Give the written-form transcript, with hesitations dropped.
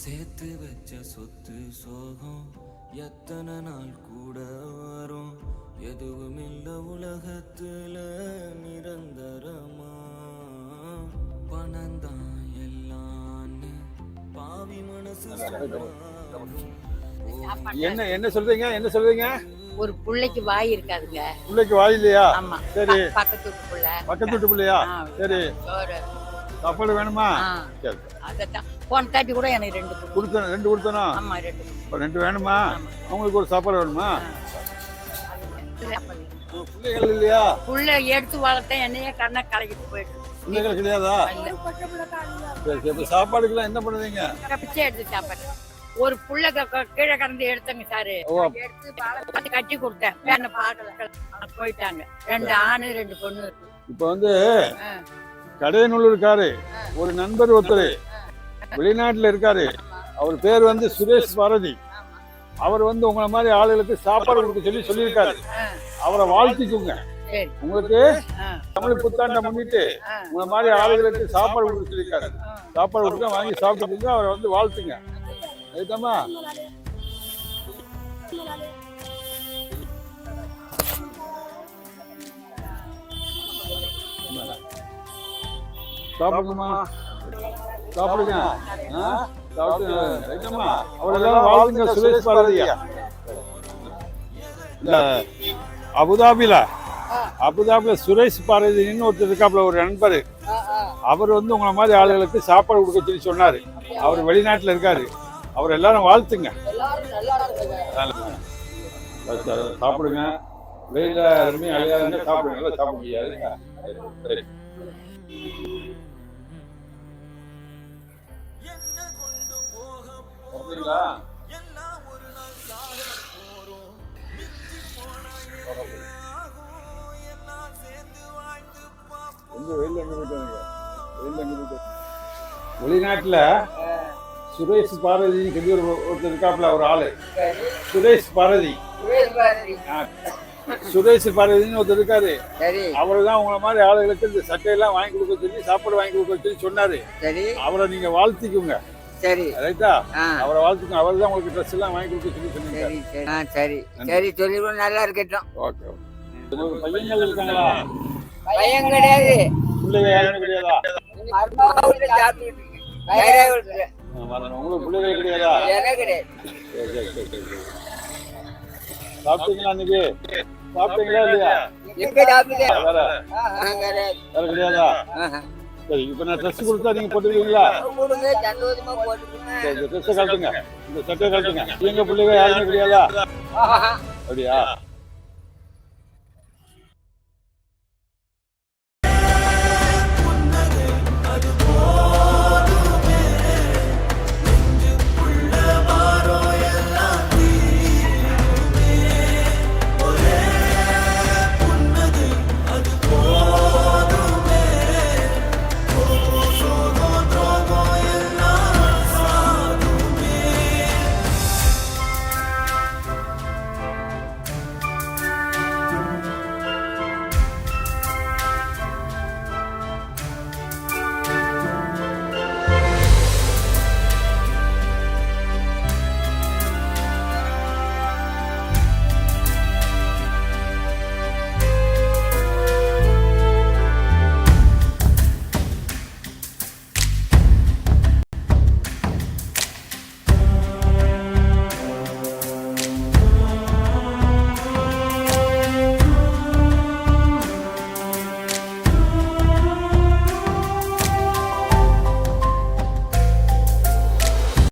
சேர்த்து வச்ச சொத்து சோகம் எத்தனை நாள் கூட வரும், எதுவுமில்ல உலகத்துல நிரந்தரமா, பணந்தான் எல்லான்னு பாவி மனசு என்ன என்ன சொல்றீங்க என்ன சொல்றீங்க? ஒரு புள்ளைக்கு வாய் இருக்காதுங்க. புள்ளைக்கு வாய் இல்லையா? ஆமா. சரி. பக்கத்து வீட்டு புள்ள. பக்கத்து வீட்டு புள்ளையா? சரி. சோறு சாப்பாடு வேணுமா? சரி. அதத்தான் போன் காட்டி கூட எனக்கு ரெண்டு கொடுத்தேன். ரெண்டு கொடுத்தனா? ஆமா ரெண்டு. ரெண்டு வேணுமா? அவங்களுக்கு ஒரு சாப்பாடு வேணுமா? பிள்ளைகள் இல்லையா? புள்ள எடுத்து வளர்த்தேன், என்னையே கண்ணை கலக்கிட்டு போயிட்டு. பிள்ளைகள் கிடையாதா? சரி. இப்ப சாப்பாடுக்கெல்லாம் என்ன பண்ணுவீங்க? பிச்சை எடுத்து சாப்பாடு. ஒரு புள்ள கீழே கடந்து எடுத்தங்க சாரு, எடுத்து பாலத்தை கட்டி கொடுத்தேன். என்ன பாக்கல போயிட்டாங்க. ரெண்டு ஆணு ரெண்டு பொண்ணு. இப்ப வந்து கடையநல்லூர்காரு ஒரு நண்பர் ஒருத்தர் வெளிநாட்டுல இருக்காரு. அவர் பேர் வந்து சுரேஷ் பாரதி. அவர் வந்து உங்களை மாதிரி ஆளுகளுக்கு சாப்பாடு கொடுக்க சொல்லியிருக்காரு. அவரை வாழ்த்திக்குங்க. உங்களுக்கு தமிழ் புத்தாண்டை முன்னிட்டு உங்களை மாதிரி ஆளுகளுக்கு சாப்பாடு கொடுக்க சொல்லியிருக்காரு. சாப்பாடு கொடுக்க வாங்கி சாப்பிட்டுங்க. அவரை வந்து வாழ்த்துங்க. அதுதாம்மா சாப்பிடுங்கம்மா, சாப்பிடுங்க. அவரெல்லாம் வாழ்த்துங்க. சுரேஷ் பாரதியா இல்ல அபுதாபில சுரேஷ் பாரதின்னு ஒருத்தர் இருக்காப்புல, ஒரு நண்பர். அவர் வந்து உங்களை மாதிரி ஆளுகளுக்கு சாப்பாடு கொடுக்க சொல்லி சொன்னாரு. அவர் வெளிநாட்டுல இருக்காரு. அவர் எல்லாரும் வாழ்த்துங்க. சாப்பிடுங்க. வெயில ரொம்ப அழியாதுங்க. சாப்பிடுங்க. நல்லா சாப்பிட முடியாது. வெளிநாட்டுல சுரேஷ் பாரதி ஒருத்தர் இருக்காப்புல, ஒரு ஆளு. சுரேஷ் பாரதி ஒருத்தர் இருக்காரு. அவருதான் உங்களை மாதிரி ஆளுகளுக்கு இந்த சட்டையெல்லாம் வாங்கி கொடுக்க சொல்லி, சாப்பாடு வாங்கி கொடுக்க சொல்லி சொன்னாரு. அவரை நீங்க வாழ்த்திக்குங்க. சரி ரைட்டா? அவரை வாழ்த்துங்க. அவர் தான் உங்களுக்கு ட்ரெஸ் எல்லாம் வாங்கி கொடுக்க சொல்லி சொன்னீங்க. சரி சரி சொல்லிடுவோம். நல்லா இருக்கட்டும். ஓகே. உங்களுக்கு பையன்கள் இருக்காங்களா? பையன் கிடையாது. பிள்ளைங்க யாரும் கிடையாதா? உங்களுக்கு பிள்ளைகள் கிடையாதா? சாப்பிட்டீங்களா? அன்னைக்கு சாப்பிட்டீங்களா இல்லையா? வேற கிடையாதா? சரி. இப்ப நான் ட்ரெஸ் கொடுத்தா நீங்க போட்டுருவீங்களா? ட்ரெஸ் கழட்டுங்க. இந்த சட்டை கழட்டுங்க. எங்க பிள்ளைங்க யாருமே கிடையாதா? அப்படியா?